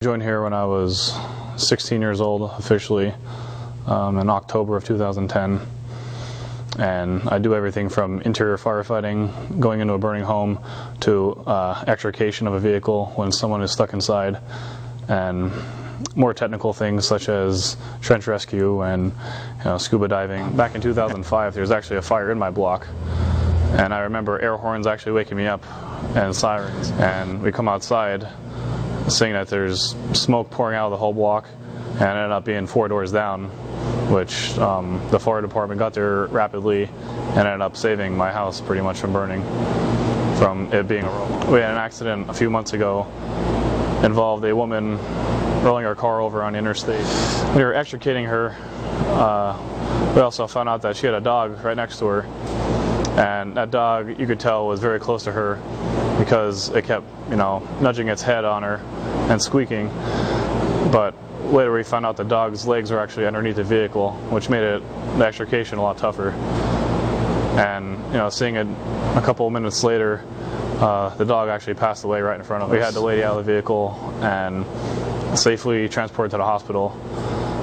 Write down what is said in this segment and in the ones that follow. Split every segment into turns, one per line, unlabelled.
Joined here when I was 16 years old officially in October of 2010, and I do everything from interior firefighting, going into a burning home, to extrication of a vehicle when someone is stuck inside, and more technical things such as trench rescue and scuba diving. Back in 2005 there was actually a fire in my block, and I remember air horns actually waking me up and sirens, and we come outside seeing that there's smoke pouring out of the whole block, and it ended up being 4 doors down, which the fire department got there rapidly and ended up saving my house pretty much from burning, from it being a roll. We had an accident a few months ago, involved a woman rolling her car over on the interstate. We were extricating her. We also found out that she had a dog right next to her, and that dog, you could tell, was very close to her because it kept, nudging its head on her and squeaking. But later we found out the dog's legs were actually underneath the vehicle, which made the extrication a lot tougher. And seeing it a couple of minutes later, the dog actually passed away right in front of us. We had the lady out of the vehicle and safely transported to the hospital.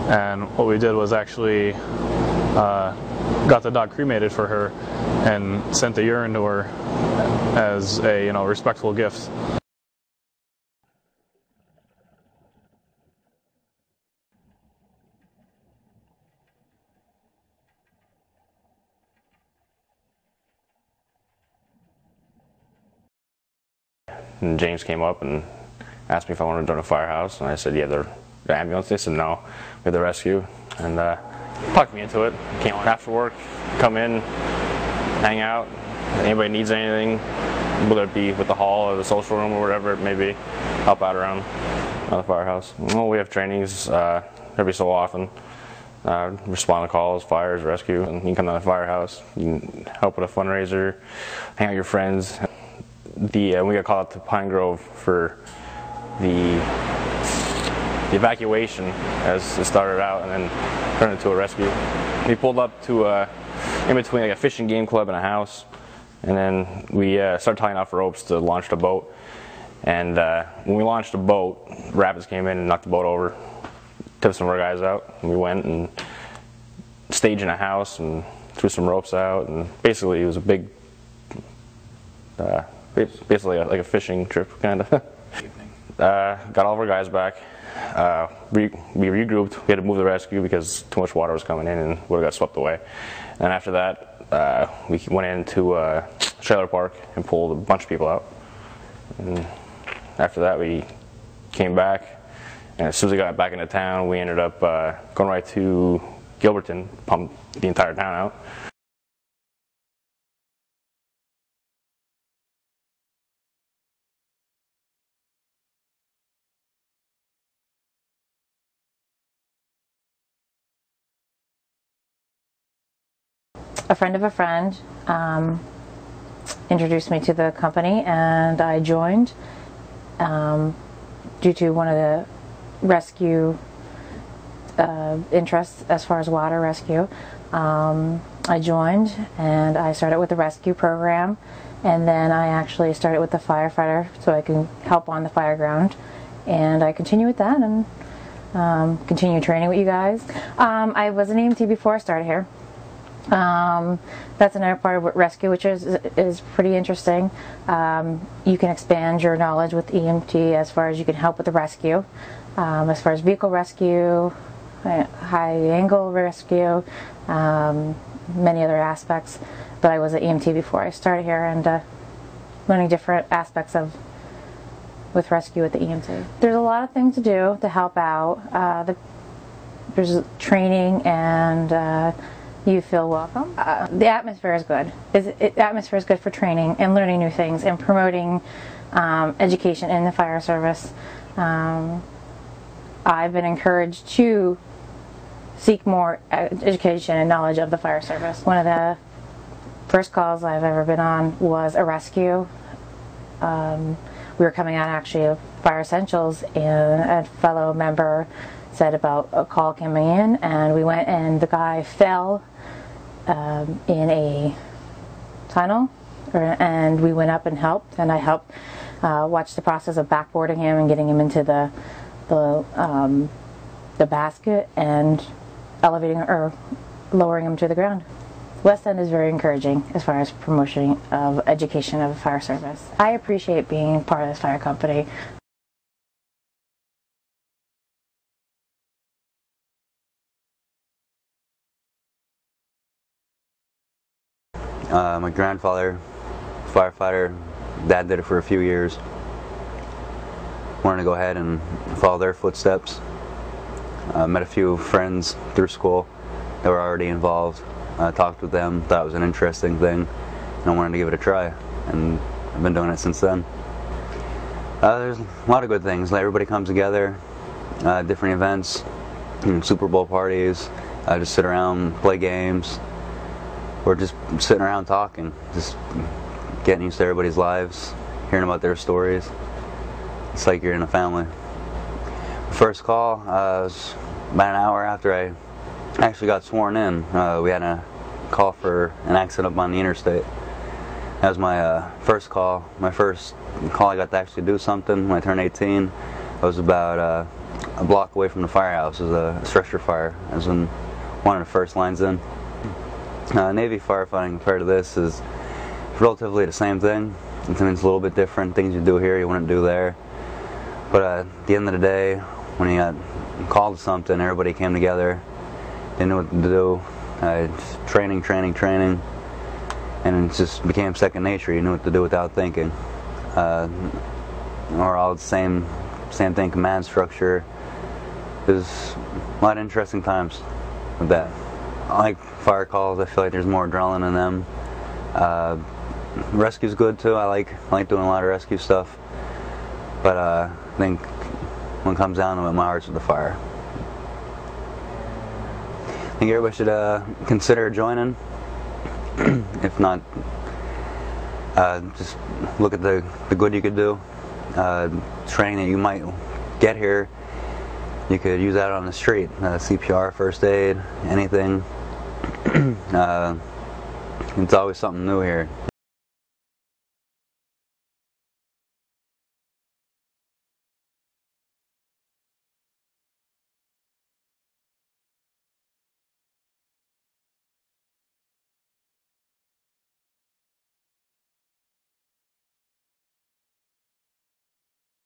And what we did was actually got the dog cremated for her and sent the urine to her as a respectful gift.
And James came up and asked me if I wanted to join a firehouse, and I said, yeah, the ambulance. They said no, we had the rescue, and talked me into it. Came on after work, come in, hang out. Anybody needs anything, whether it be with the hall or the social room or whatever it may be, help out around the firehouse. Well, we have trainings every so often. Respond to calls, fires, rescue, and you can come to the firehouse. You can help with a fundraiser, hang out with your friends. We got called out to Pine Grove for the evacuation as it started out, and then turned into a rescue. We pulled up to in between like a fishing game club and a house, and then we started tying off ropes to launch the boat. And when we launched the boat, rapids came in and knocked the boat over, took some of our guys out, and we went and staged in a house and threw some ropes out, and basically it was a big basically like a fishing trip, kind of. Got all of our guys back. We regrouped. We had to move the rescue because too much water was coming in and would have got swept away. And after that, we went into a trailer park and pulled a bunch of people out. And after that, we came back. And as soon as we got back into town, we ended up going right to Gilberton, pumped the entire town out.
A friend of a friend introduced me to the company, and I joined due to one of the rescue interests as far as water rescue. I joined and I started with the rescue program, and then I actually started with the firefighter so I can help on the fire ground, and I continue with that and continue training with you guys. I was an EMT before I started here. That's another part of rescue, which is pretty interesting. You can expand your knowledge with EMT as far as you can help with the rescue, as far as vehicle rescue, high angle rescue, many other aspects. But I was an EMT before I started here, and learning different aspects with rescue with the EMT. There's a lot of things to do to help out. There's training, and you feel welcome. The atmosphere is good. The atmosphere is good for training and learning new things and promoting education in the fire service. I've been encouraged to seek more education and knowledge of the fire service. One of the first calls I've ever been on was a rescue. We were coming out actually of Fire Essentials, and a fellow member said about a call coming in, and we went, and the guy fell in a tunnel, and we went up and helped, and I helped watch the process of backboarding him and getting him into the the basket and elevating or lowering them to the ground. West End is very encouraging as far as promotion of education of fire service. I appreciate being part of this fire company.
My grandfather, firefighter, dad did it for a few years. Wanted to go ahead and follow their footsteps. Met a few friends through school that were already involved. Talked with them, thought it was an interesting thing, and I wanted to give it a try, and I've been doing it since then. There's a lot of good things. Everybody comes together, different events, Super Bowl parties, just sit around, play games. We're just sitting around talking, just getting used to everybody's lives, hearing about their stories. It's like you're in a family. First call was about an hour after I actually got sworn in. We had a call for an accident up on the interstate. That was my first call. My first call I got to actually do something when I turned 18. I was about a block away from the firehouse. It was a structure fire. I was in one of the first lines in. Navy firefighting compared to this is relatively the same thing. It's a little bit different. Things you do here you wouldn't do there. But at the end of the day, when you got called to something, everybody came together, didn't know what to do. Just training, and it just became second nature. You knew what to do without thinking. We're all the same thing, command structure. There's a lot of interesting times with that. I like fire calls. I feel like there's more adrenaline in them. Rescue's good too. I like doing a lot of rescue stuff. But I think when it comes down to it, my heart's with the fire. I think everybody should consider joining. If not, just look at the good you could do. Training that you might get here, you could use that on the street. CPR, first aid, anything. It's always something new here.